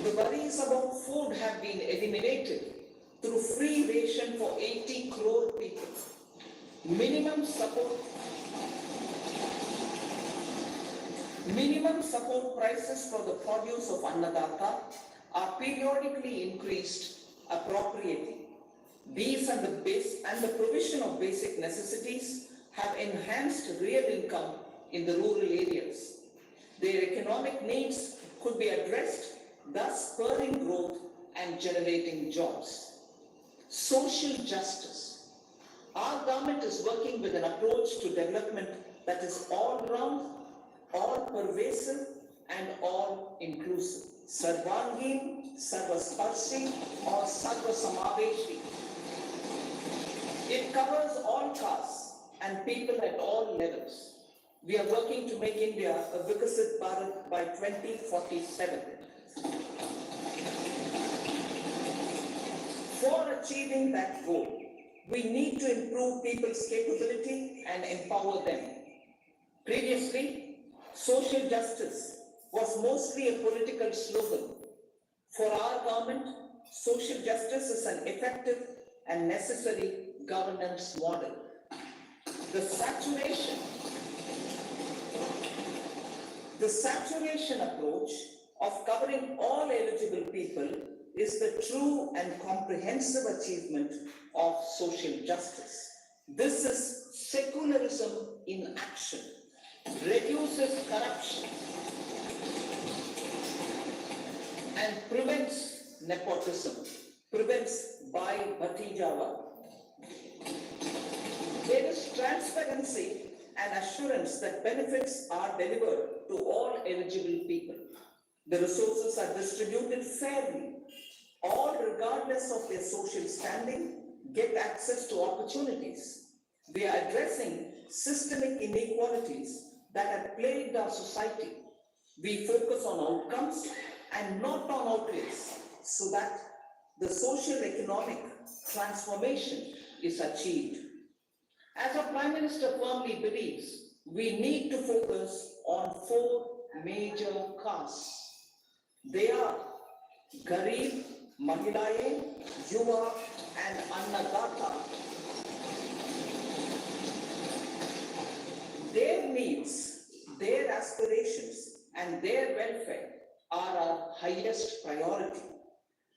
The worries about food have been eliminated through free ration for 80 crore people. Minimum support prices for the produce of Annadata are periodically increased appropriately. These and the provision of basic necessities have enhanced real income in the rural areas. Their economic needs could be addressed, thus spurring growth and generating jobs. Social justice. Our government is working with an approach to development that is all round, all pervasive, and all inclusive. Sarvangeen, Sarvasparshi, or Sarvasamaveshi. It covers all castes and people at all levels. We are working to make India a Vikasit Bharat by 2047. For achieving that goal, we need to improve people's capability and empower them. Previously, social justice was mostly a political slogan. For our government, social justice is an effective and necessary governance model. The saturation approach of covering all eligible people is the true and comprehensive achievement of social justice. This is secularism in action, reduces corruption, and prevents nepotism, prevents Bhai Bhatijawad. There is transparency and assurance that benefits are delivered to all eligible people. The resources are distributed fairly. All, regardless of their social standing, get access to opportunities. We are addressing systemic inequalities that have plagued our society. We focus on outcomes and not on outlays so that the social economic transformation is achieved. As our Prime Minister firmly believes, we need to focus on 4 major castes. They are Garib, Mahilaye, Yuva, and Annadata. Their needs, their aspirations, and their welfare are our highest priority.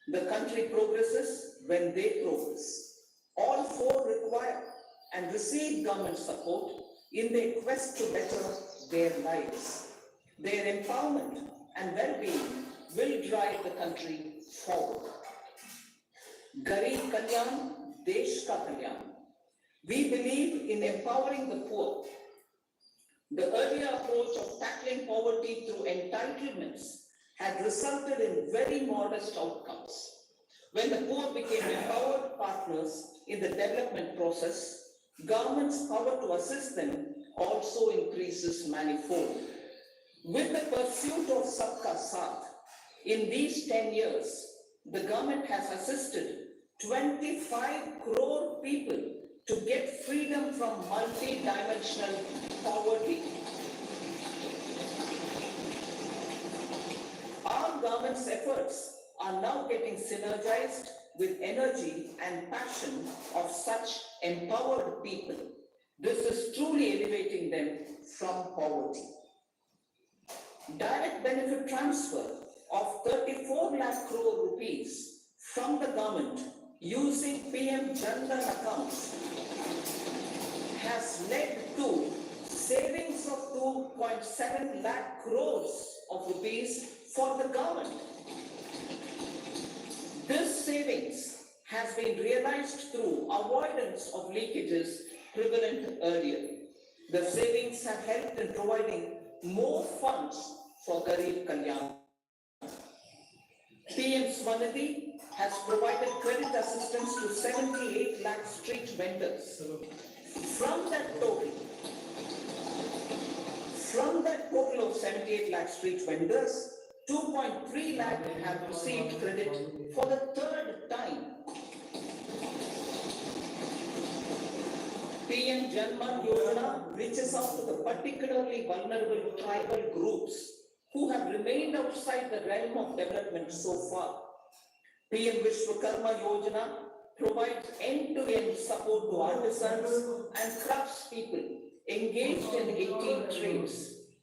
The country progresses when they progress. All 4 require and receive government support in their quest to better their lives. Their empowerment and well-being will drive the country forward. Garib Kalyan, Desh Ka Kalyan. We believe in empowering the poor. The earlier approach of tackling poverty through entitlements had resulted in very modest outcomes. When the poor became empowered partners in the development process, government's power to assist them also increases manifold. With the pursuit of Sabka Saath, in these 10 years, the government has assisted 25 crore people to get freedom from multi-dimensional poverty. Our government's efforts are now getting synergized with energy and passion of such empowered people. This is truly elevating them from poverty. Direct benefit transfer of 34 lakh crore rupees from the government using PM Jan Dhan accounts has led to savings of 2.7 lakh crores of rupees for the government. This savings has been realized through avoidance of leakages prevalent earlier. The savings have helped in providing more funds for Garib Kalyan. PM Swanidhi has provided credit assistance to 78 lakh street vendors. From that total of 78 lakh street vendors, 2.3 lakh have received credit for the 3rd time. PM Jan Dhan Yojana reaches out to the particularly vulnerable tribal groups who have remained outside the realm of development so far. PM Vishwakarma Yojana provides end-to-end support to artisans and craftspeople engaged in 18 trades.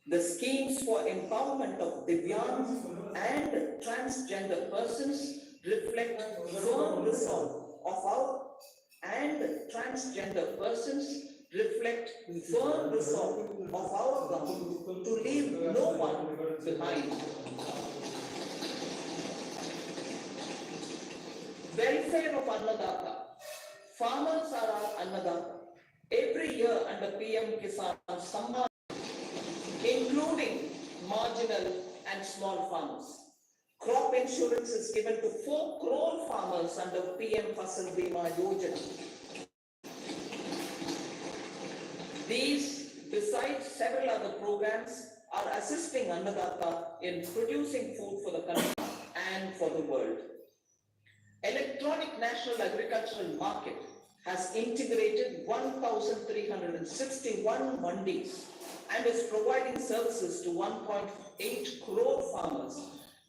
The schemes for empowerment of Divyang and transgender persons reflect firm resolve of our government to leave no one behind. Welfare of Annadata. Farmers are our Annadata. Every year under PM Kisan Samman, including marginal and small farmers. Crop insurance is given to 4 crore farmers under PM Fasal Bima Yojana. These, besides several other programs, are assisting Annadata in producing food for the country and for the world. Electronic National Agricultural Market has integrated 1,361 mandis and is providing services to 1.8 crore farmers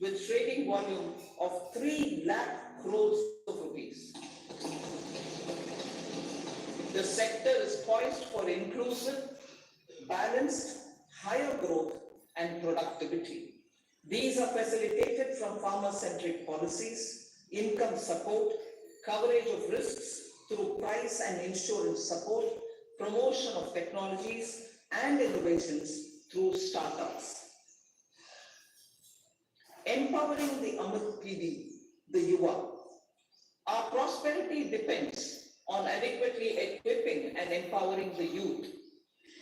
with trading volume of 3 lakh crores of rupees. The sector is poised for inclusive, balanced, higher growth and productivity. These are facilitated from farmer-centric policies, income support, coverage of risks through price and insurance support, promotion of technologies and innovations through startups. Empowering the Amrit Pidi, the Yuva. Our prosperity depends on adequately equipping and empowering the youth.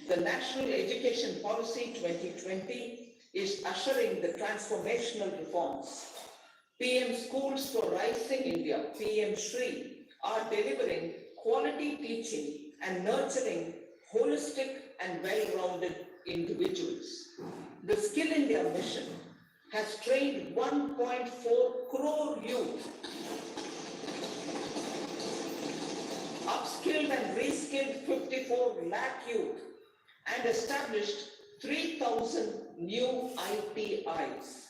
The National Education Policy 2020 is ushering the transformational reforms. PM Schools for Rising India, PM Shri, are delivering quality teaching and nurturing holistic and well-rounded individuals. The Skill India mission has trained 1.4 crore youth, upskilled and reskilled 54 lakh youth, and established 3,000 new ITIs.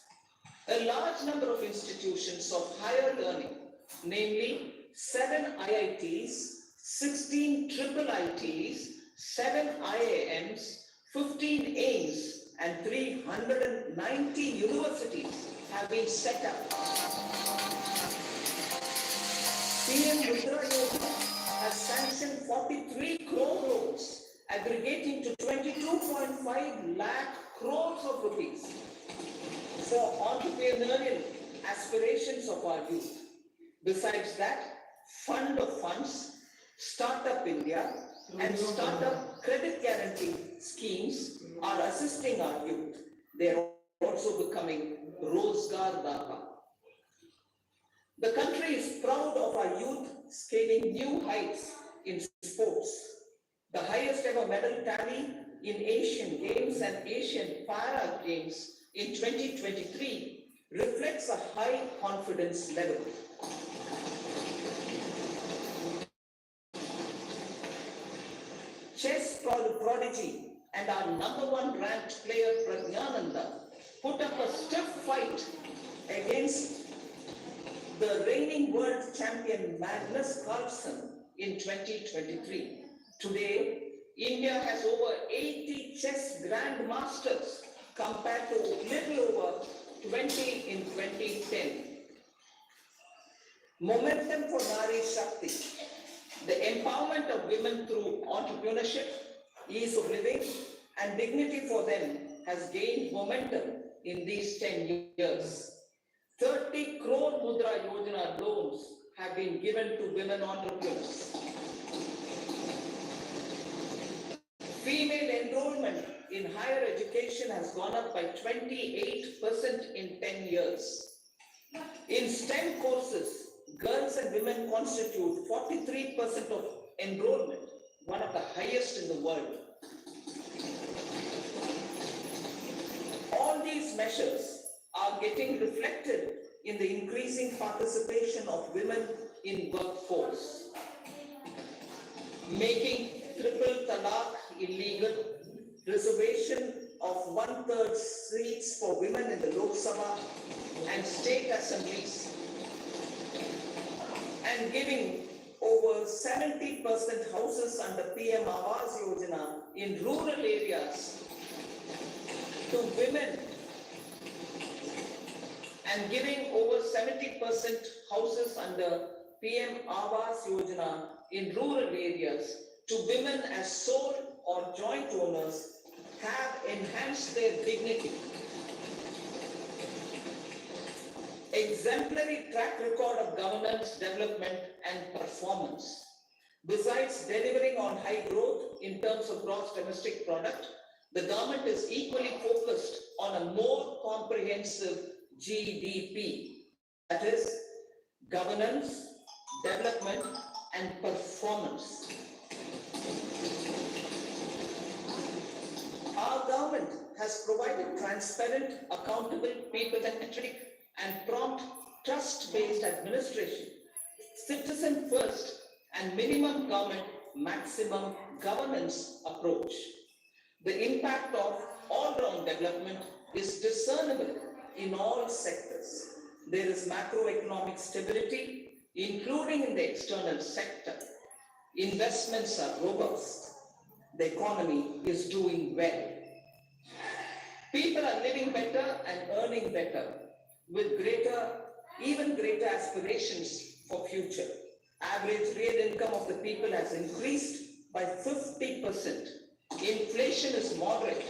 A large number of institutions of higher learning, namely 7 IITs, 16 triple ITs, 7 IIMs, 15 AIMS, and 390 universities have been set up. PM Mudra Yojana has sanctioned 43 crore loans, aggregating to 22.5 lakh crores of rupees for entrepreneurial aspirations of our youth. Besides that, Fund of Funds, Startup India, and Startup Credit Guarantee schemes are assisting our youth. They are also becoming Rozgar Data. The country is proud of our youth scaling new heights in sports. The highest ever medal tally in Asian Games and Asian Para Games in 2023 reflects a high confidence level. Chess prodigy and our #1 ranked player Pragyananda put up a stiff fight against the reigning world champion Magnus Carlsen in 2023. Today, India has over 80 chess grandmasters compared to little over 20 in 2010. Momentum for Nari Shakti. The empowerment of women through entrepreneurship, ease of living, and dignity for them has gained momentum in these 10 years. 30 crore Mudra Yojana loans have been given to women entrepreneurs. Female enrollment in higher education has gone up by 28% in 10 years. In STEM courses, girls and women constitute 43% of enrollment, one of the highest in the world. All these measures are getting reflected in the increasing participation of women in workforce. Making triple talaq illegal, reservation of 1/3 seats for women in the Lok Sabha and state assemblies, and giving over 70% houses under PM Awas Yojana in rural areas to women, and giving over 70% houses under PM Awas Yojana in rural areas to women as sole or joint owners have enhanced their dignity. Exemplary track record of governance, development, and performance. Besides delivering on high growth in terms of gross domestic product, the government is equally focused on a more comprehensive GDP. That is, governance, development, and performance. Our government has provided transparent, accountable, people-centric, and prompt, trust-based administration, citizen first, and minimum government, maximum governance approach. The impact of all-round development is discernible in all sectors. There is macroeconomic stability, including in the external sector. Investments are robust. The economy is doing well. People are living better and earning better, with even greater aspirations for future. Average real income of the people has increased by 50%. Inflation is moderate.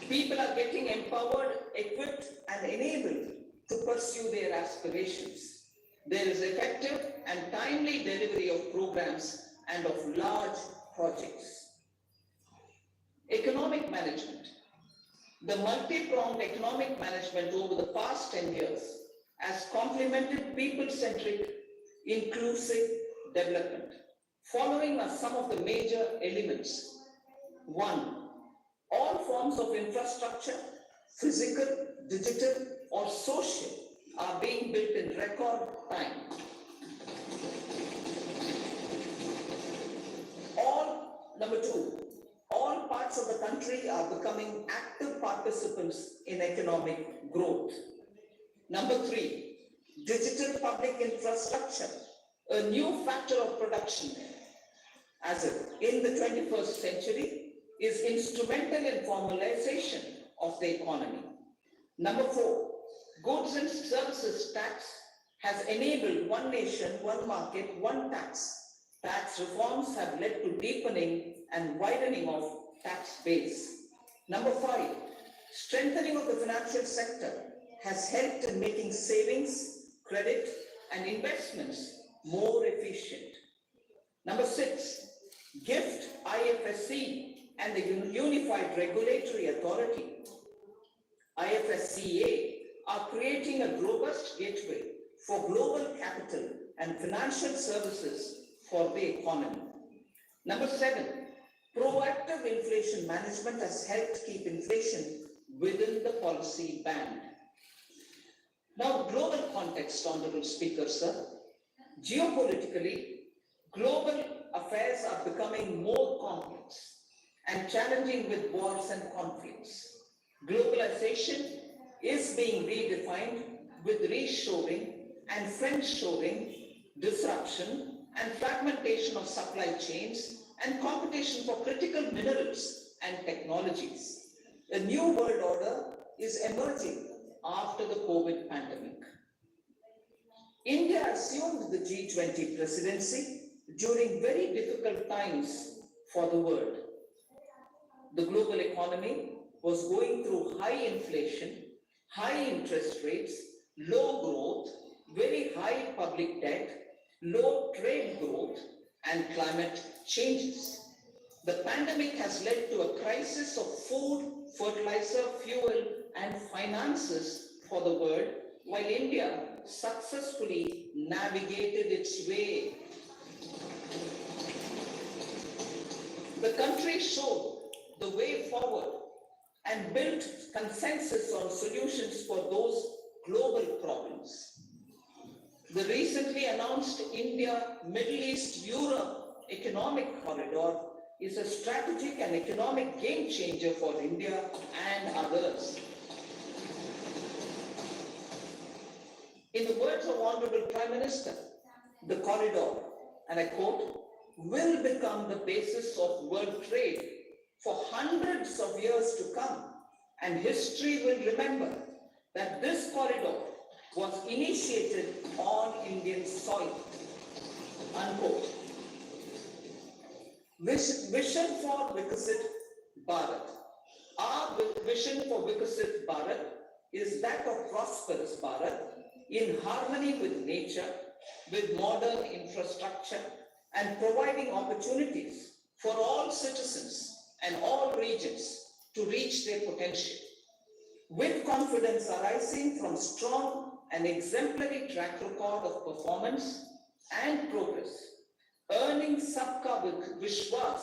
People are getting empowered, equipped, and enabled to pursue their aspirations. There is effective and timely delivery of programs and of large projects. Economic management. The multi-pronged economic management over the past 10 years has complemented people-centric, inclusive development. Following are some of the major elements. 1. All forms of infrastructure, physical, digital, or social, are being built in record time. Number 2, all parts of the country are becoming active participants in economic growth. Number 3, digital public infrastructure, a new factor of production in the 21st century, is instrumental in formalization of the economy. Number 4, goods and services tax has enabled one nation, one market, one tax. Tax reforms have led to deepening and widening of tax base. Number 5, strengthening of the financial sector has helped in making savings, credit, and investments more efficient. Number 6, GIFT, IFSC, and the Unified Regulatory Authority, IFSCA, are creating a robust gateway for global capital and financial services for the economy. Number 7, proactive inflation management has helped keep inflation within the policy band. Now, global context, Honorable Speaker, sir. Geopolitically, global affairs are becoming more complex and challenging with wars and conflicts. Globalization is being redefined with reshoring and friendshoring, disruption and fragmentation of supply chains, and competition for critical minerals and technologies. A new world order is emerging after the COVID pandemic. India assumed the G20 presidency during very difficult times for the world. The global economy was going through high inflation, high interest rates, low growth, very high public debt, low trade growth, and climate changes. The pandemic has led to a crisis of food, fertilizer, fuel, and finances for the world, while India successfully navigated its way. The country showed the way forward and built consensus on solutions for those global problems. The recently announced India, Middle East, Europe economic corridor is a strategic and economic game changer for India and others. In the words of Honorable Prime Minister, the corridor, and I quote, will become the basis of world trade for hundreds of years to come, and history will remember that this corridor was initiated on Indian soil, unquote. Vision for Vikasit Bharat. Our vision for Vikasit Bharat is that of prosperous Bharat in harmony with nature, with modern infrastructure, and providing opportunities for all citizens and all regions to reach their potential. With confidence arising from strong and exemplary track record of performance and progress, earning Sabka Vishwas,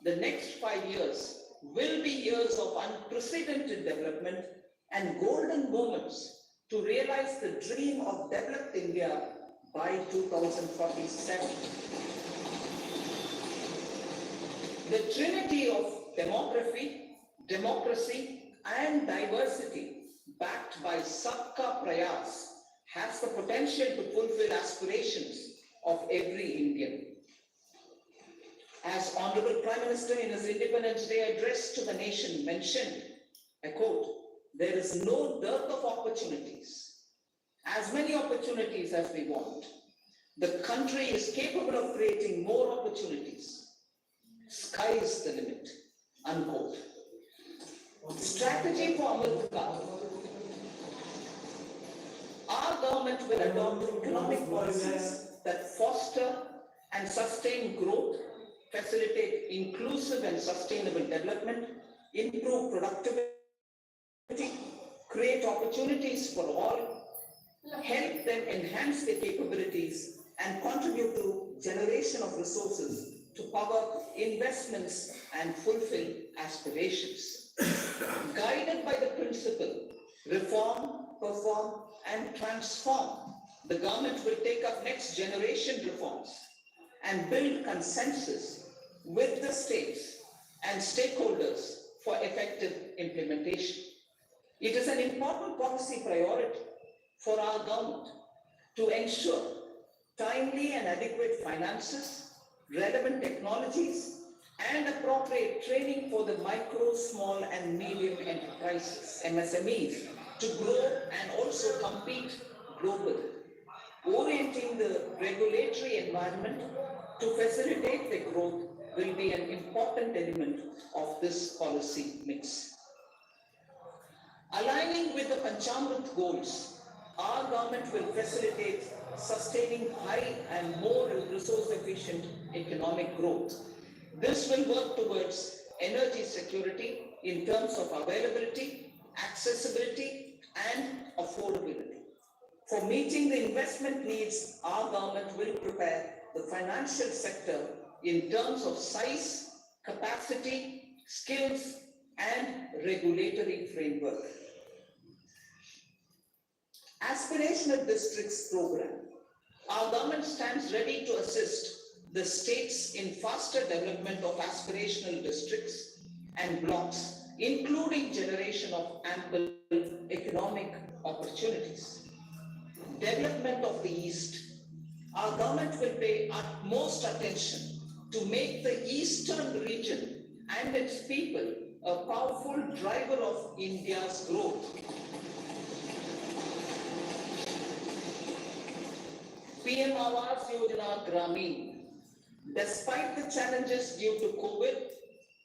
the next 5 years will be years of unprecedented development and golden moments to realize the dream of developed India by 2047. The trinity of demography, democracy, and diversity backed by Sabka Prayas has the potential to fulfill aspirations of every Indian. As Honorable Prime Minister in his Independence Day address to the nation mentioned, I quote, there is no dearth of opportunities, as many opportunities as we want. The country is capable of creating more opportunities. Sky is the limit, unquote. Strategy for Amrita. Our government will adopt economic policies that foster and sustain growth, facilitate inclusive and sustainable development, improve productivity, create opportunities for all, help them enhance their capabilities, and contribute to generation of resources to power investments and fulfill aspirations. Guided by the principle, reform, perform, and transform, the government will take up next generation reforms and build consensus with the states and stakeholders for effective implementation. It is an important policy priority for our government to ensure timely and adequate finances, relevant technologies, and appropriate training for the micro, small, and medium enterprises, MSMEs, to grow and also compete globally. Orienting the regulatory environment to facilitate the growth will be an important element of this policy mix. Aligning with the Panchamrit goals, our government will facilitate sustaining high and more resource efficient economic growth. This will work towards energy security in terms of availability, accessibility, and affordability. For meeting the investment needs, our government will prepare the financial sector in terms of size, capacity, skills, and regulatory framework. Aspirational Districts Program. Our government stands ready to assist the states in faster development of aspirational districts and blocks, including generation of ample economic opportunities. Development of the East. Our government will pay utmost attention to make the Eastern region and its people a powerful driver of India's growth. PM Awas Yojana Gramin. Despite the challenges due to COVID,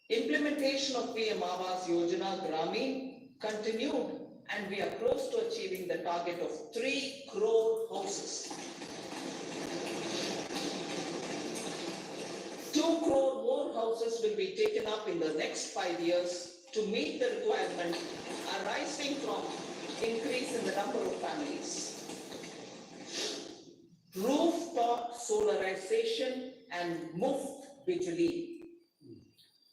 implementation of PM Awas Yojana Gramin continued, and we are close to achieving the target of 3 crore houses. 2 crore more houses will be taken up in the next 5 years to meet the requirement arising from increase in the number of families. Rooftop solarization and Muft Bijli.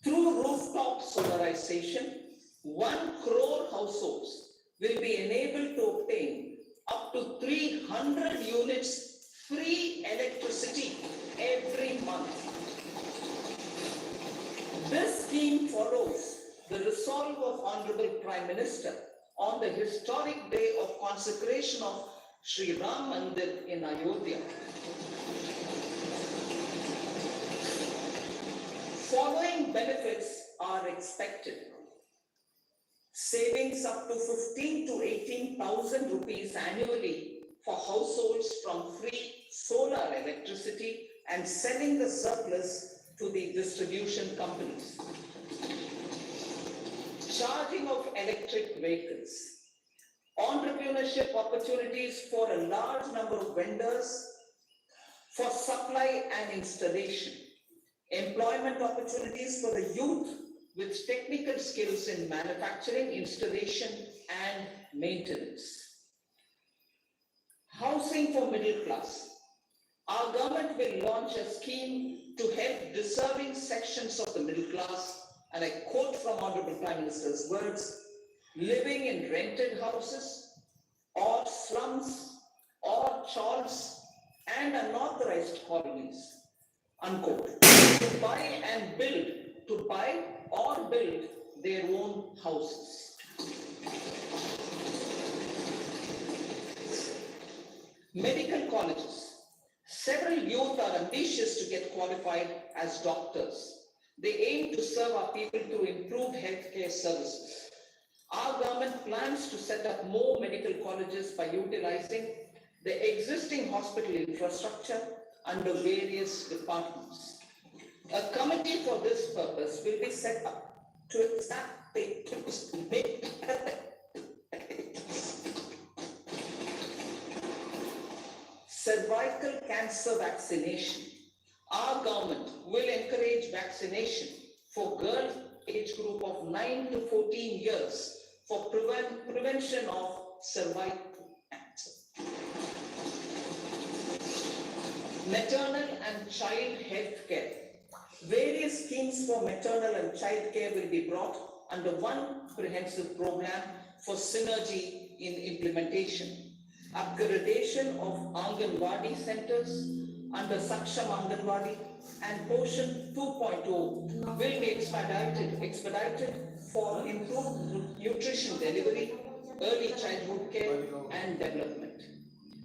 Through rooftop solarization, 1 crore households will be enabled to obtain up to 300 units free electricity every month. resolve of Honorable Prime Minister on the historic day of consecration of Sri Ram Mandir in Ayodhya. Following benefits are expected. Savings up to 15 to 18,000 rupees annually for households from free solar electricity and selling the surplus to the distribution companies. Charging of electric vehicles. Entrepreneurship opportunities for a large number of vendors for supply and installation. Employment opportunities for the youth with technical skills in manufacturing, installation, and maintenance. Housing for middle class. Our government will launch a scheme to help deserving sections of the middle class, and I quote from Honorable Prime Minister's words, living in rented houses or slums or chawls and unauthorized colonies, unquote, to buy or build their own houses. Medical colleges. Several youth are ambitious to get qualified as doctors. They aim to serve our people through improved healthcare services. Our government plans to set up more medical colleges by utilizing the existing hospital infrastructure under various departments. A committee for this purpose will be set up to examine cervical cancer vaccination. Our government will encourage vaccination for girls age group of 9 to 14 years for prevention of cervical cancer. Maternal and child health care. Various schemes for maternal and child care will be brought under one comprehensive program for synergy in implementation. Upgradation of Anganwadi centers under Saksham Anganwadi and Poshan 2.0 will be expedited for improved nutrition delivery, early childhood care and development.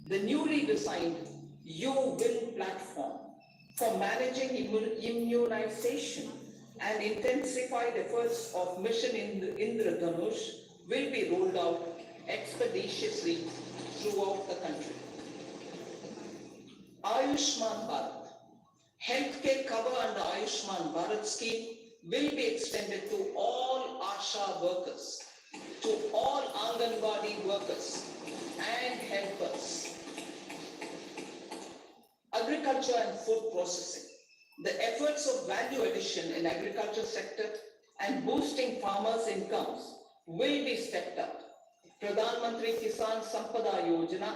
The newly designed U-Win platform for managing immunization and intensified efforts of Mission Indradhanush will be rolled out expeditiously throughout the country. Ayushman Bharat. Healthcare cover under Ayushman Bharat scheme will be extended to all ASHA workers, to all Anganwadi workers and helpers. Agriculture and food processing. The efforts of value addition in agriculture sector and boosting farmers' incomes will be stepped up. Pradhan Mantri Kisan Sampada Yojana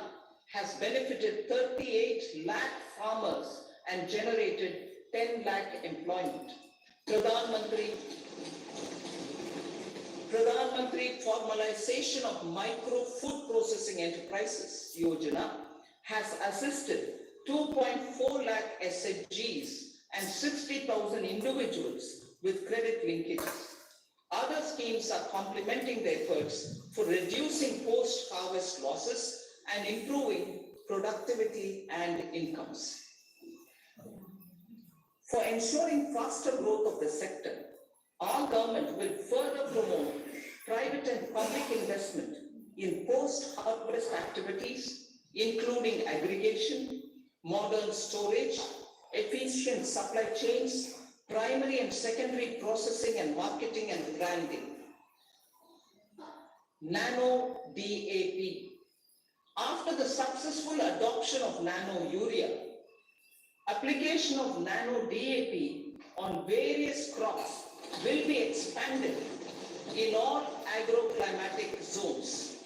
has benefited 38 lakh farmers and generated 10 lakh employment. Pradhan Mantri Formalization of Micro Food Processing Enterprises Yojana has assisted 2.4 lakh SHGs and 60,000 individuals with credit linkages. Other schemes are complementing the efforts for reducing post-harvest losses and improving productivity and incomes. For ensuring faster growth of the sector, our government will further promote private and public investment in post-harvest activities, including aggregation, modern storage, efficient supply chains, primary and secondary processing and marketing and branding. Nano DAP. After the successful adoption of nano urea, application of nano DAP on various crops will be expanded in all agroclimatic zones.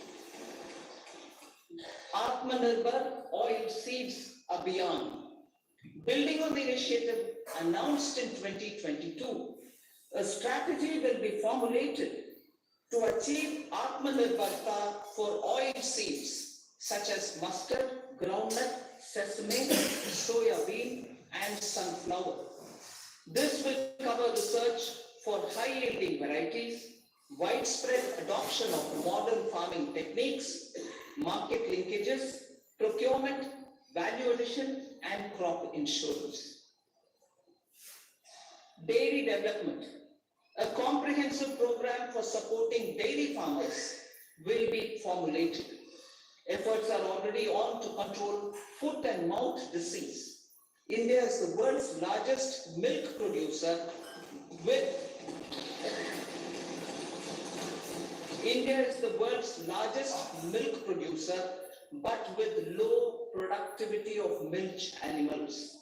Atmanirbhar Oil Seeds Abhiyan. Building on the initiative announced in 2022, a strategy will be formulated to achieve Atmanirbharta for oil seeds such as mustard, groundnut, sesame, soya bean, and sunflower. This will cover research for high-yielding varieties, widespread adoption of modern farming techniques, market linkages, procurement, value addition, and crop insurance. Dairy development. A comprehensive program for supporting dairy farmers will be formulated. Efforts are already on to control foot and mouth disease. India is the world's largest milk producer with but with low productivity of milch animals.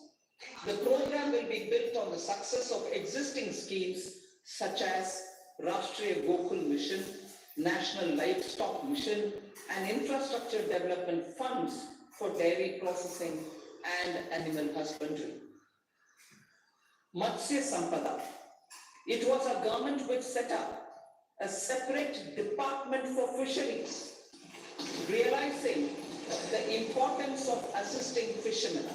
The program will be built on the success of existing schemes such as Rashtriya Gokul Mission, National Livestock Mission, and infrastructure development funds for dairy processing and animal husbandry. Matsya Sampada. It was our government which set up a separate department for fisheries, realizing the importance of assisting fishermen.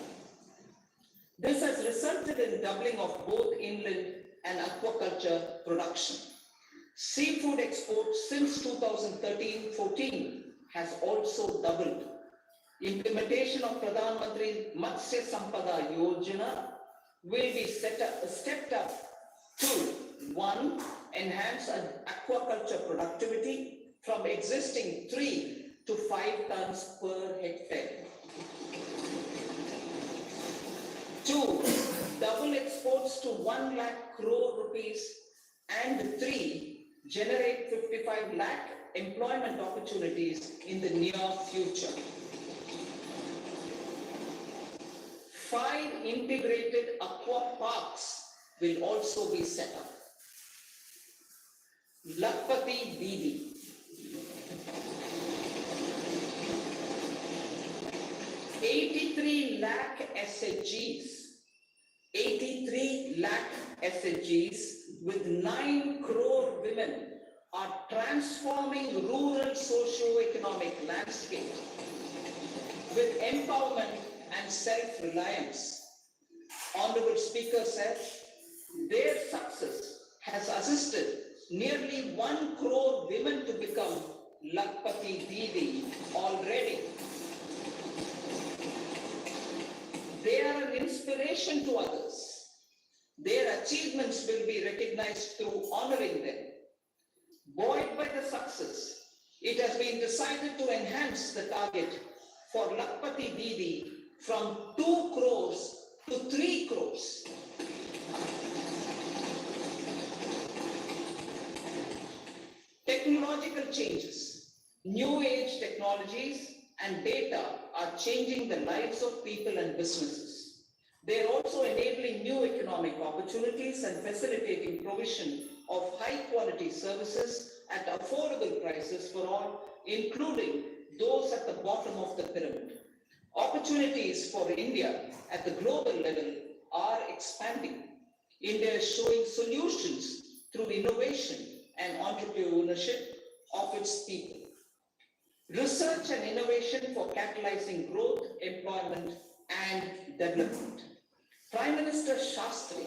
This has resulted in doubling of both inland and aquaculture production. Seafood exports since 2013-14 has also doubled. Implementation of Pradhan Mantri Matsya Sampada Yojana will be stepped up to 1. Enhance aquaculture productivity from existing 3 to 5 tons per hectare. 2. Double exports to 1 lakh crore rupees, and 3. Generate 55 lakh employment opportunities in the near future. 5 integrated aqua parks will also be set up. Lakpati Didi. 83 lakh SHGs. 83 lakh SHGs with 9 crore women are transforming rural socio-economic landscape with empowerment and self-reliance. Honorable Speaker said, their success has assisted nearly 1 crore women to become Lakpati Didi already. They are an inspiration to others. Their achievements will be recognized through honoring them. Buoyed by the success, it has been decided to enhance the target for Lakpati Didi from 2 crores to 3 crores. Technological changes, new age technologies and data are changing the lives of people and businesses. They are also enabling new economic opportunities and facilitating provision of high quality services at affordable prices for all, including those at the bottom of the pyramid. Opportunities for India at the global level are expanding. India is showing solutions through innovation and entrepreneurship of its people. Research and innovation for catalyzing growth, employment, and development. Prime Minister Shastri,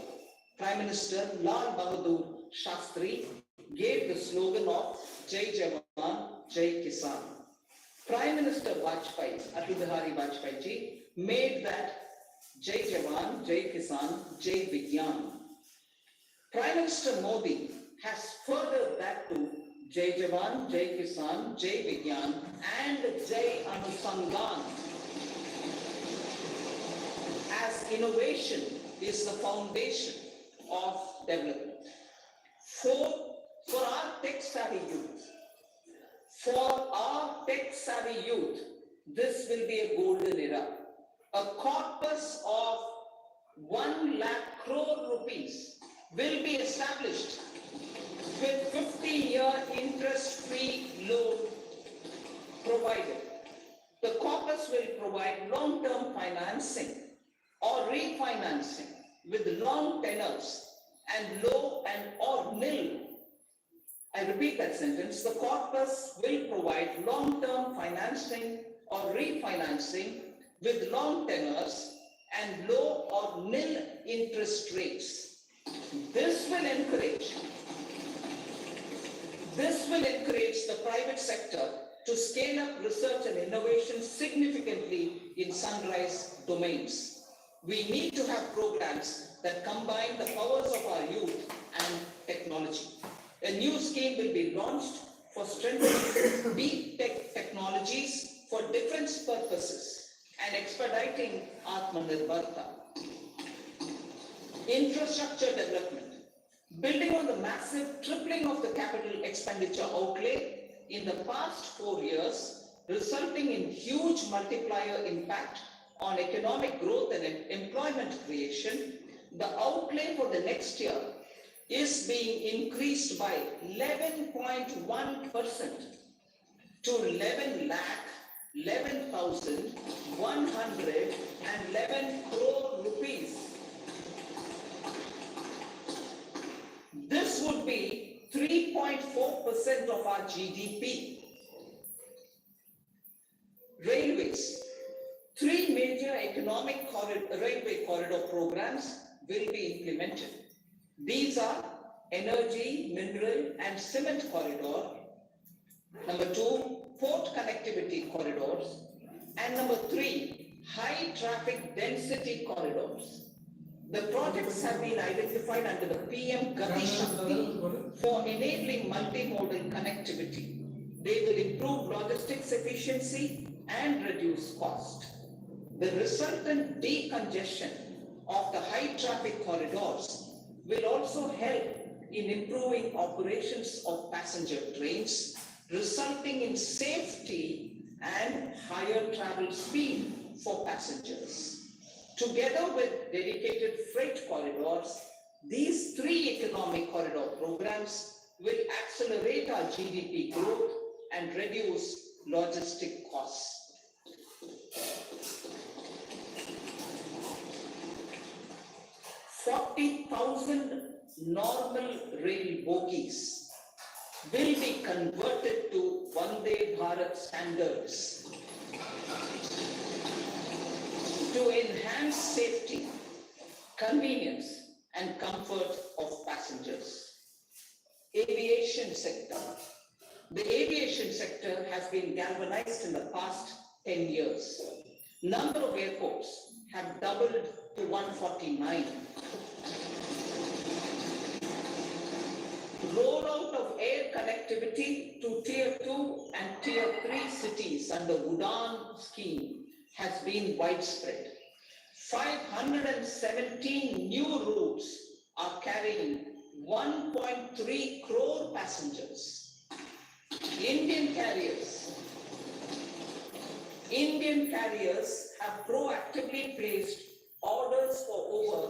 Prime Minister Lal Bahadur Shastri gave the slogan of Jai Jawan, Jai Kisan. Prime Minister Vajpayee, Atal Bihari Vajpayee ji, made that Jai Jawan, Jai Kisan, Jai Vigyan. Prime Minister Modi has furthered that to Jai Jawan, Jai Kisan, Jai Vigyan, and Jai Anusandhan, as innovation is the foundation of development. For our tech-savvy youth, this will be a golden era. A corpus of 1 lakh crore rupees will be established with 50-year interest-free loan provided. The corpus will provide long-term financing or refinancing with long tenors and low and or nil. I repeat that sentence. The corpus will provide long-term financing or refinancing with long tenors and low or nil interest rates. This will encourage This will encourage the private sector to scale up research and innovation significantly in sunrise domains. We need to have programs that combine the powers of our youth and technology. A new scheme will be launched for strengthening deep tech technologies for defense purposes and expediting Atmanirbharta. Infrastructure development. Building on the massive tripling of the capital expenditure outlay in the past 4 years, resulting in huge multiplier impact on economic growth and employment creation, the outlay for the next year is being increased by 11.1% to 11,111 crore rupees. This would be 3.4% of our GDP. Railways. 3 major economic railway corridor programs will be implemented. These are energy, mineral and cement corridor. Number 2, port connectivity corridors. And number 3, high traffic density corridors. The projects have been identified under the PM Gati Shakti for enabling multimodal connectivity. They will improve logistics efficiency and reduce cost. The resultant decongestion of the high traffic corridors will also help in improving operations of passenger trains, resulting in safety and higher travel speed for passengers. Together with dedicated freight corridors, these 3 economic corridor programs will accelerate our GDP growth and reduce logistic costs. 40,000 normal rail bogies will be converted to Vande Bharat standards to enhance safety, convenience, and comfort of passengers. Aviation sector. The aviation sector has been galvanized in the past 10 years. Number of airports have doubled to 149. Rollout of air connectivity to Tier 2 and Tier 3 cities under UDAN scheme has been widespread. 517 new routes are carrying 1.3 crore passengers. Indian carriers have proactively placed orders for over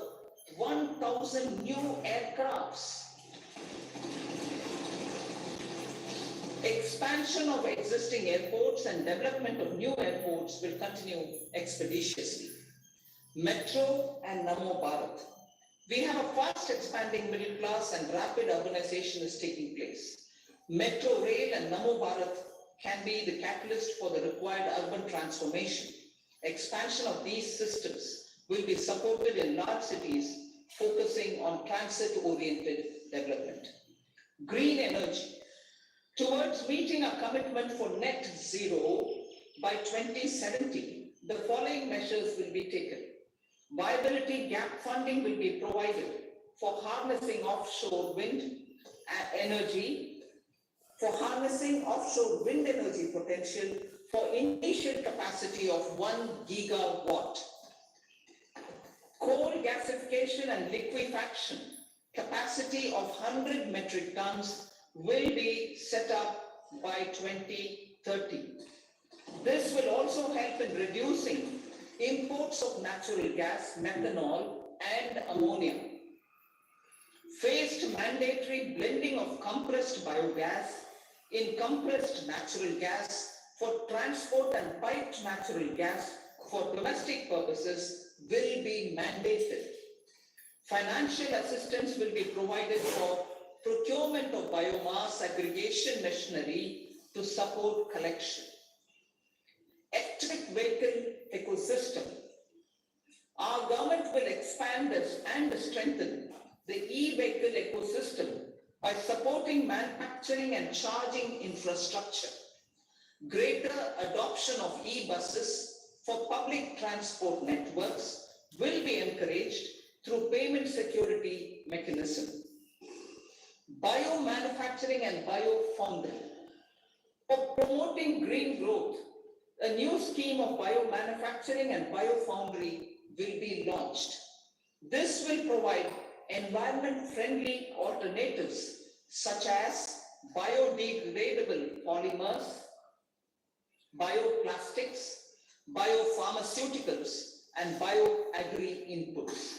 1,000 new aircrafts. Expansion of existing airports and development of new airports will continue expeditiously. Metro and Namo Bharat. We have a fast expanding middle class and rapid urbanization is taking place. Metro rail and Namo Bharat can be the catalyst for the required urban transformation. Expansion of these systems will be supported in large cities, focusing on transit-oriented development. Green energy. Towards meeting our commitment for net zero by 2070, the following measures will be taken. Viability gap funding will be provided for harnessing offshore wind energy, potential for initial capacity of 1 gigawatt. Coal gasification and liquefaction capacity of 100 metric tons will be set up by 2030. This will also help in reducing imports of natural gas, methanol, and ammonia. Phased mandatory blending of compressed biogas in compressed natural gas for transport and piped natural gas for domestic purposes will be mandated. Financial assistance will be provided for procurement of biomass aggregation machinery to support collection. Electric vehicle ecosystem. Our government will expand and strengthen the e-vehicle ecosystem by supporting manufacturing and charging infrastructure. Greater adoption of e-buses for public transport networks will be encouraged through payment security mechanism. Biomanufacturing and biofoundry. For promoting green growth, a new scheme of biomanufacturing and biofoundry will be launched. This will provide environment-friendly alternatives such as biodegradable polymers, bioplastics, biopharmaceuticals, and bioagri-inputs.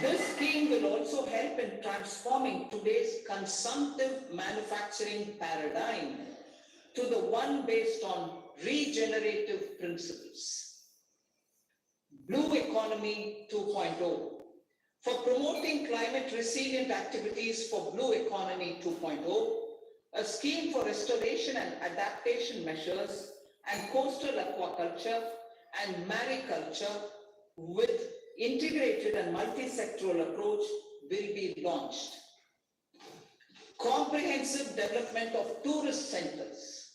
This scheme will also help in transforming today's consumptive manufacturing paradigm to the one based on regenerative principles. Blue Economy 2.0. For promoting climate resilient activities for Blue Economy 2.0, a scheme for restoration and adaptation measures and coastal aquaculture and mariculture with integrated and multi-sectoral approach will be launched. Comprehensive development of tourist centers.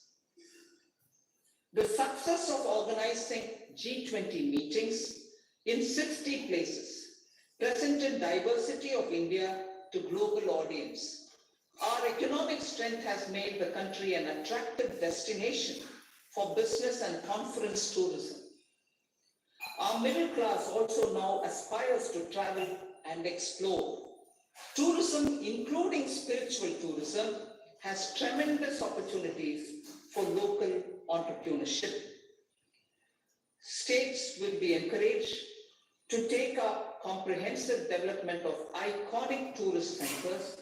The success of organizing G20 meetings in 60 places presented diversity of India to global audience. Our economic strength has made the country an attractive destination for business and conference tourism. Our middle class also now aspires to travel and explore. Tourism, including spiritual tourism, has tremendous opportunities for local entrepreneurship. States will be encouraged to take up comprehensive development of iconic tourist centers,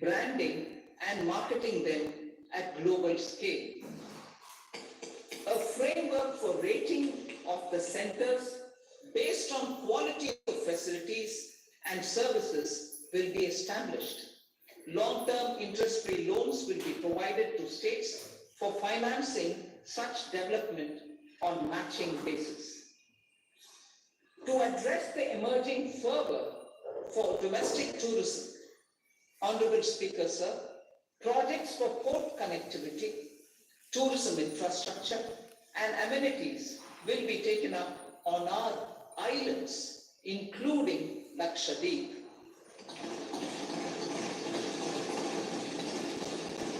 branding and marketing them at global scale. A framework for rating of the centers based on quality of facilities and services will be established. Long-term interest-free loans will be provided to states for financing such development on matching basis. To address the emerging fervor for domestic tourism, Honorable Speaker, sir, projects for port connectivity, tourism infrastructure, and amenities will be taken up on our islands, including Lakshadweep.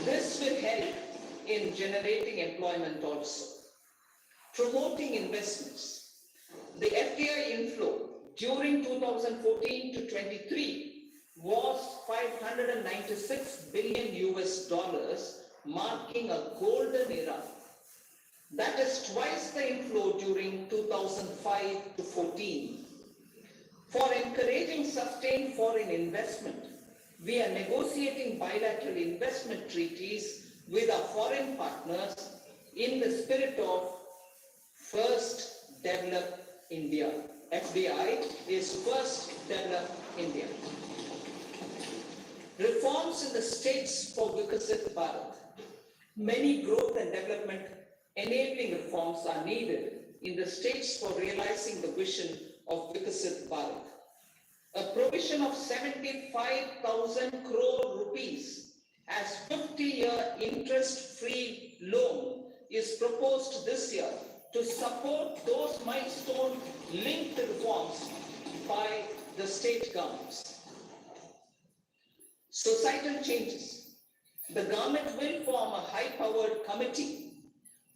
This will help in generating employment also. Promoting investments. The FDI inflow during 2014 to 23 was $596 billion US, marking a golden era. That is twice the inflow during 2005 to 14. For encouraging sustained foreign investment, we are negotiating bilateral investment treaties with our foreign partners in the spirit of First Develop India. FDI is First Develop India. Reforms in the states for Vikasit Bharat. Many growth and development enabling reforms are needed in the states for realizing the vision of Vikasit Bharat. A provision of 75,000 crore rupees as 50-year interest-free loan is proposed this year to support those milestone-linked reforms by the state governments. Societal changes. The government will form a high-powered committee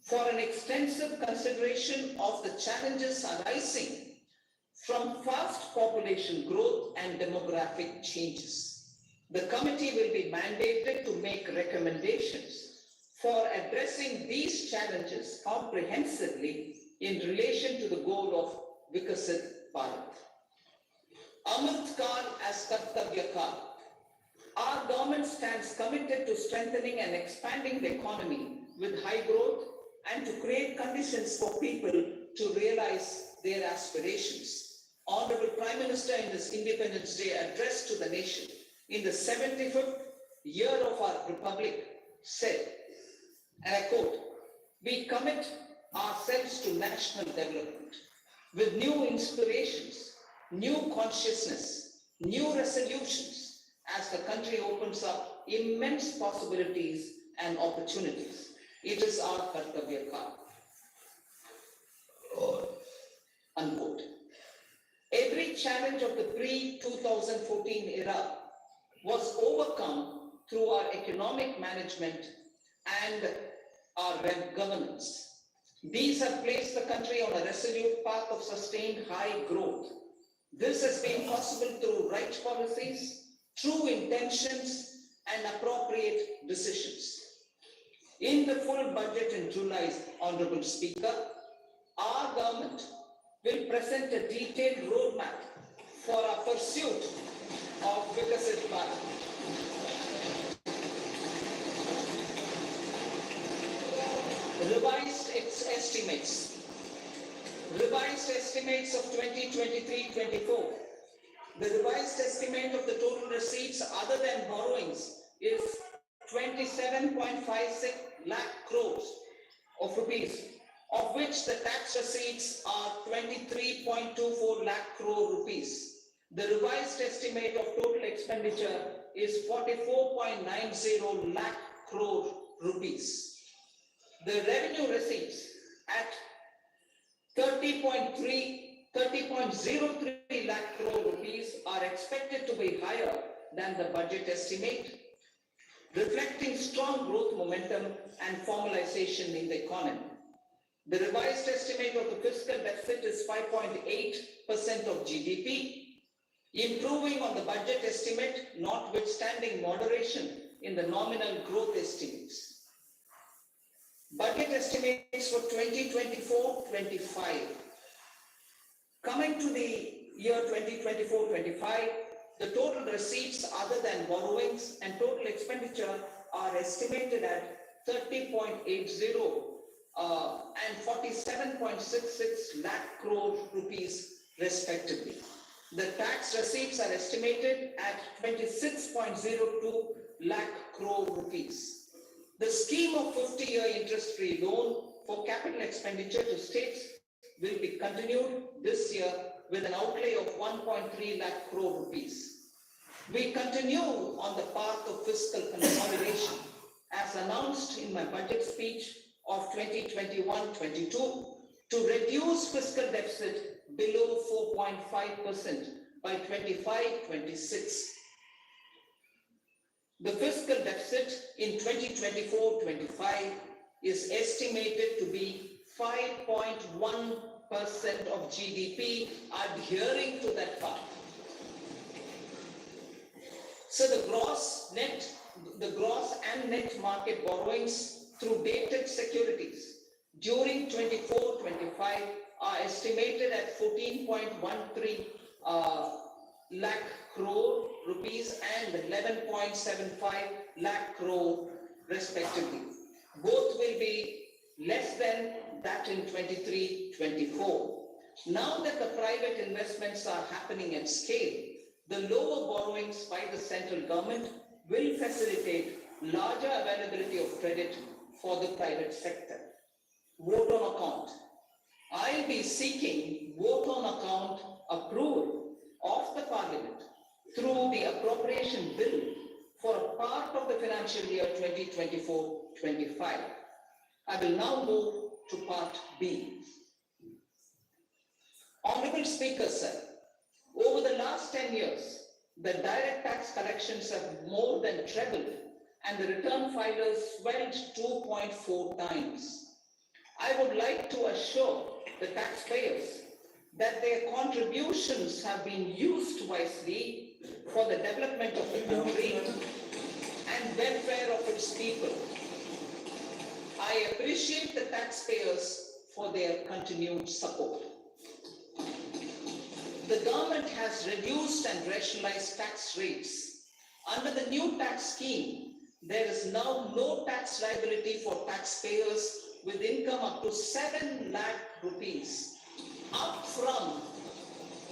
for an extensive consideration of the challenges arising from fast population growth and demographic changes. The committee will be mandated to make recommendations for addressing these challenges comprehensively in relation to the goal of Vikasit Bharat. Amrit Kal as Kartavya Kal. Our government stands committed to strengthening and expanding the economy with high growth and to create conditions for people to realize their aspirations. Honorable Prime Minister in this Independence Day address to the nation in the 75th year of our Republic said, and I quote, "We commit ourselves to national development with new inspirations, new consciousness, new resolutions as the country opens up immense possibilities and opportunities. It is our Kartavya Kal. Unquote. Every challenge of the pre-2014 era was overcome through our economic management and our governance. These have placed the country on a resolute path of sustained high growth. This has been possible through right policies, true intentions, and appropriate decisions. In the full budget in July, Honorable Speaker, our government will present a detailed roadmap for our pursuit of Vikasit Bharat. Revised estimates of 2023-24. The revised estimate of the total receipts other than borrowings is 27.56 lakh crores of rupees, of which the tax receipts are 23.24 lakh crore rupees. The revised estimate of total expenditure is 44.90 lakh crore rupees. The revenue receipts at 30.03 lakh crore rupees are expected to be higher than the budget estimate, reflecting strong growth momentum and formalization in the economy. The revised estimate of the fiscal deficit is 5.8% of GDP, improving on the budget estimate, notwithstanding moderation in the nominal growth estimates. Budget estimates for 2024-25. Coming to the year 2024-25, the total receipts other than borrowings and total expenditure are estimated at 30.80 and 47.66 lakh crore rupees respectively. The tax receipts are estimated at 26.02 lakh crore rupees. The scheme of 50-year interest-free loan for capital expenditure to states will be continued this year with an outlay of 1.3 lakh crore rupees. We continue on the path of fiscal consolidation as announced in my budget speech of 2021-22 to reduce fiscal deficit below 4.5% by 25-26. The fiscal deficit in 2024-25 is estimated to be 5.1% of GDP, adhering to that path. So the gross and net market borrowings through dated securities during 24-25 are estimated at 14.13 lakh crore rupees and 11.75 lakh crore respectively. Both will be less than that in 23-24. Now that the private investments are happening at scale, the lower borrowings by the central government will facilitate larger availability of credit for the private sector. Vote on account. I'll be seeking vote on account approval of the Parliament through the appropriation bill for a part of the financial year 2024-25. I will now move to part B. Honorable Speaker, sir, over the last 10 years, the direct tax collections have more than trebled and the return filers swelled 2.4 times. I would like to assure the taxpayers that their contributions have been used wisely for the development of the country and welfare of its people. I appreciate the taxpayers for their continued support. The government has reduced and rationalized tax rates. Under the new tax scheme, there is now no tax liability for taxpayers with income up to 7 lakh rupees, up from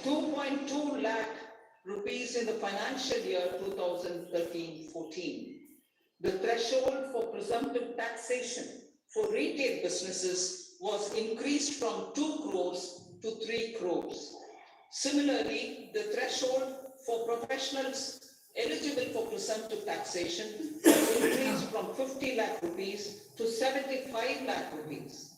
2.2 lakh rupees in the financial year 2013-14. The threshold for presumptive taxation for retail businesses was increased from 2 crores to 3 crores. Similarly, the threshold for professionals eligible for presumptive taxation was increased from 50 lakh rupees to 75 lakh rupees.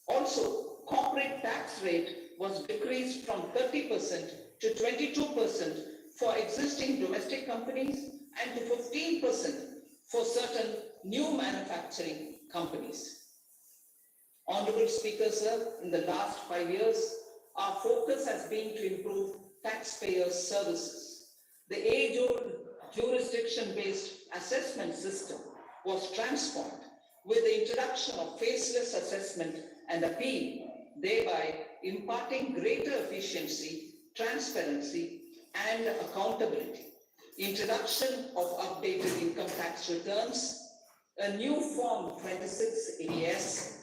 Also, corporate tax rate was decreased from 30% to 22% for existing domestic companies and to 15% for certain new manufacturing companies. Honorable Speaker, sir, in the last 5 years, our focus has been to improve taxpayer services. The age-old jurisdiction-based assessment system was transformed with the introduction of faceless assessment and appeal, thereby imparting greater efficiency, transparency, and accountability. Introduction of updated income tax returns, a new Form 26 AS,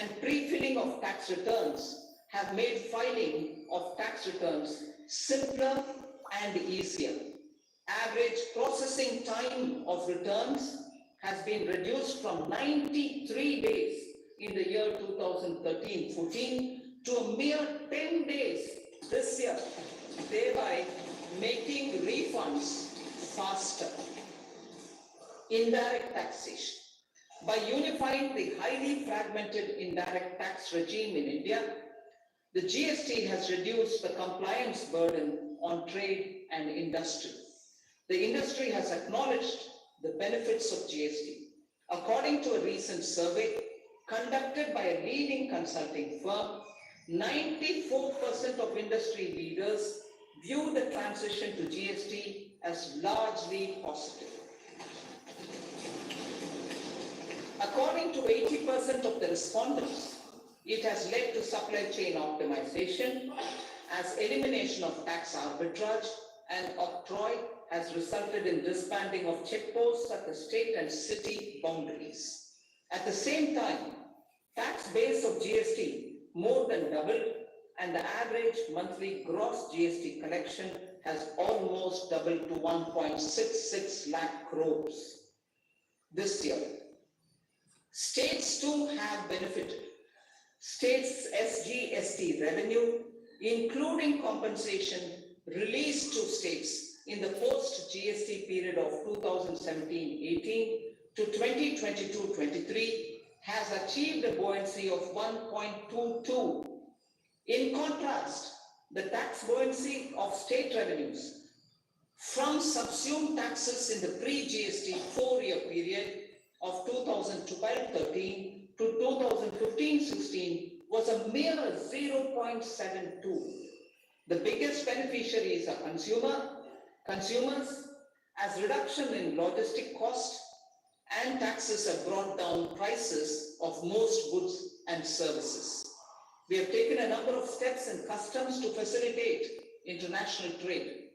and pre-filling of tax returns have made filing of tax returns simpler and easier. Average processing time of returns has been reduced from 93 days in the year 2013-14 to a mere 10 days this year, thereby making refunds faster. Indirect taxation. By unifying the highly fragmented indirect tax regime in India, the GST has reduced the compliance burden on trade and industry. The industry has acknowledged the benefits of GST. According to a recent survey conducted by a leading consulting firm, 94% of industry leaders view the transition to GST as largely positive. According to 80% of the respondents, it has led to supply chain optimization as elimination of tax arbitrage, and octroi has resulted in disbanding of checkposts at the state and city boundaries. At the same time, tax base of GST more than doubled, and the average monthly gross GST collection has almost doubled to 1.66 lakh crores this year. States too have benefited. States' SGST revenue, including compensation released to states in the post-GST period of 2017-18 to 2022-23, has achieved a buoyancy of 1.22. In contrast, the tax buoyancy of state revenues from subsumed taxes in the pre-GST 4-year period of 2012-13 to 2015-16 was a mere 0.72. The biggest beneficiaries are consumers, as reduction in logistic cost and taxes have brought down prices of most goods and services. We have taken a number of steps in customs to facilitate international trade.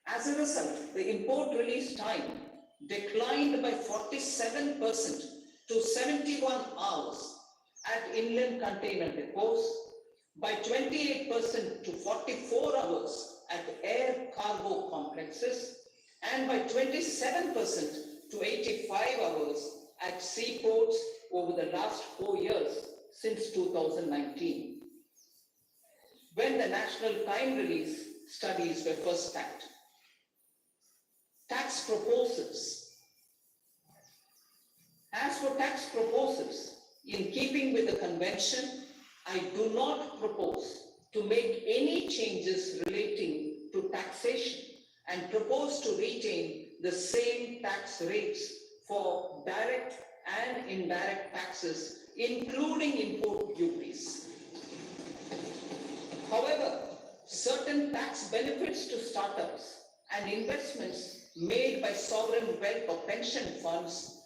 As a result, the import release time declined by 47% to 71 hours at inland container depots, by 28% to 44 hours at air cargo complexes, and by 27% to 85 hours at seaports over the last 4 years since 2019, when the national time release studies were first packed. Tax proposals. As for tax proposals, in keeping with the convention, I do not propose to make any changes relating to taxation and propose to retain the same tax rates for direct and indirect taxes, including import duties. However, certain tax benefits to startups and investments made by sovereign wealth or pension funds,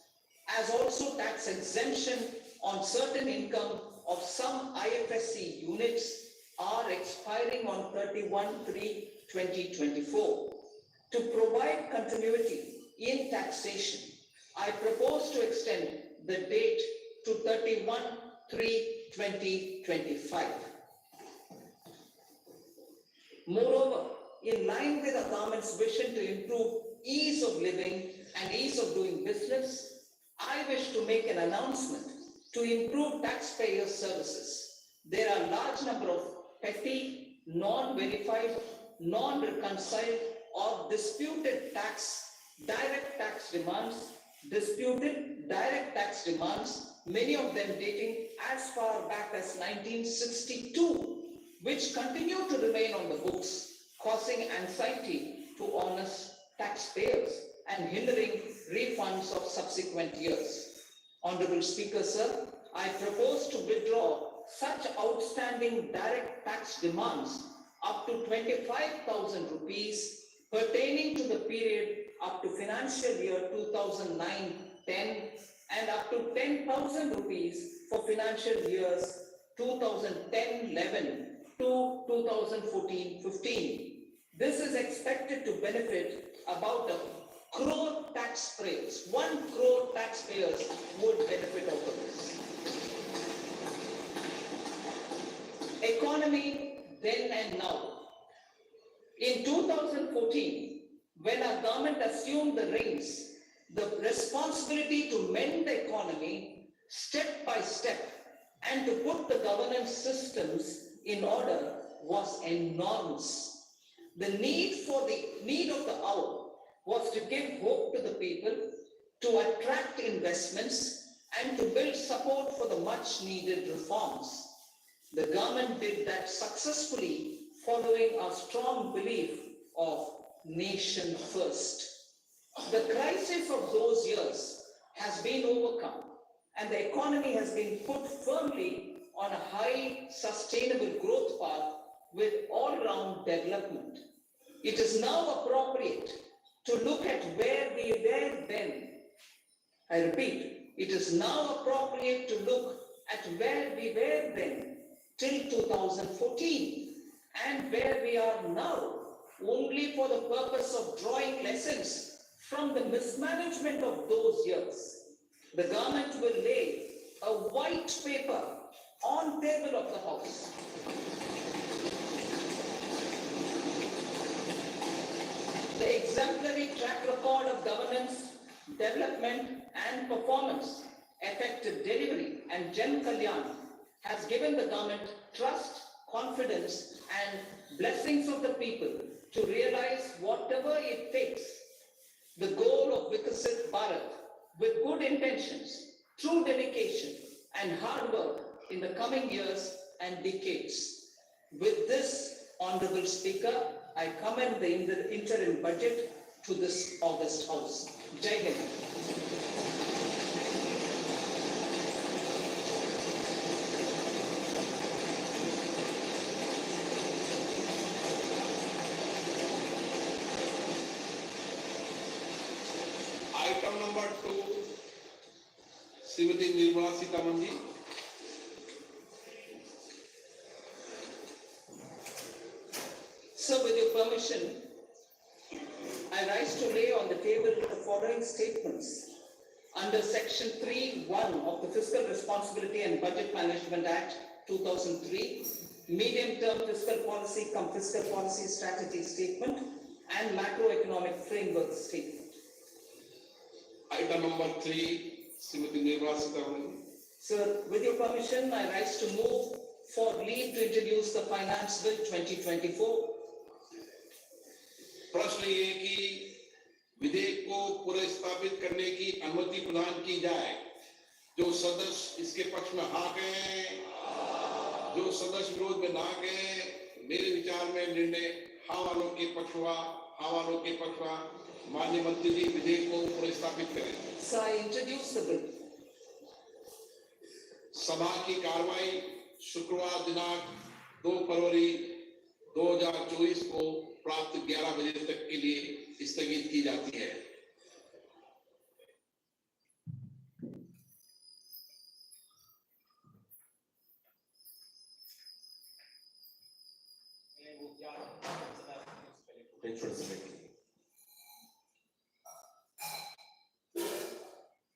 as also tax exemption on certain income of some IFSC units, are expiring on 31/3/2024. To provide continuity in taxation, I propose to extend the date to 31/3/2025. Moreover, in line with the government's vision to improve ease of living and ease of doing business, I wish to make an announcement to improve taxpayer services. There are a large number of petty, non-verified non-reconciled or disputed direct tax demands, many of them dating as far back as 1962, which continue to remain on the books, causing anxiety to honest taxpayers and hindering refunds of subsequent years. Honorable Speaker, sir, I propose to withdraw such outstanding direct tax demands up to 25,000 rupees pertaining to the period up to financial year 2009-10 and up to 10,000 rupees for financial years 2010-11 to 2014-15. This is expected to benefit about 1 crore taxpayers. 1 crore taxpayers would benefit out of this. Economy then and now. In 2014, when our government assumed the reins, the responsibility to mend the economy step by step and to put the governance systems in order was enormous. The need of the hour was to give hope to the people, to attract investments, and to build support for the much needed reforms. The government did that successfully, following our strong belief of nation first. The crisis of those years has been overcome, and the economy has been put firmly on a high sustainable growth path with all-round development. It is now appropriate to look at where we were then. I repeat, it is now appropriate to look at where we were then till 2014 and where we are now, only for the purpose of drawing lessons from the mismanagement of those years. The government will lay a white paper on table of the House. The exemplary track record of governance, development and performance, effective delivery and Jan Kalyan has given the government trust, confidence and blessings of the people to realize whatever it takes, the goal of Vikasit Bharat with good intentions, true dedication and hard work in the coming years and decades. With this, Honorable Speaker, I commend the interim budget to this august House. Jai Hind. Item number 2, Srimati Nirmala Sitharaman ji. So, with your permission, I rise to lay on the table the following statements. Under Section 3(1) of the Fiscal Responsibility and Budget Management Act 2003, medium-term fiscal policy cum fiscal policy strategy statement and macroeconomic framework statement. Item number 3, Srimati Nirmala Sitharaman ji. Sir, with your permission, I rise to move for leave to introduce the Finance Bill 2024. प्रश्न ये कि विधेयक को पुनर्स्थापित करने की अनुमति प्रदान की जाए। जो सदस्य इसके पक्ष में हाँ कहें, जो सदस्य विरोध में ना कहें, मेरे विचार में निर्णय हाँ वालों के पक्ष हुआ, हाँ वालों के पक्ष हुआ। माननीय मंत्री जी विधेयक को पुनर्स्थापित करें। So I introduce the bill. सभा की कार्रवाई शुक्रवार दिनांक 2 फरवरी 2024 को प्राप्त 11 बजे तक के लिए स्थगित की जाती है। Thanks for the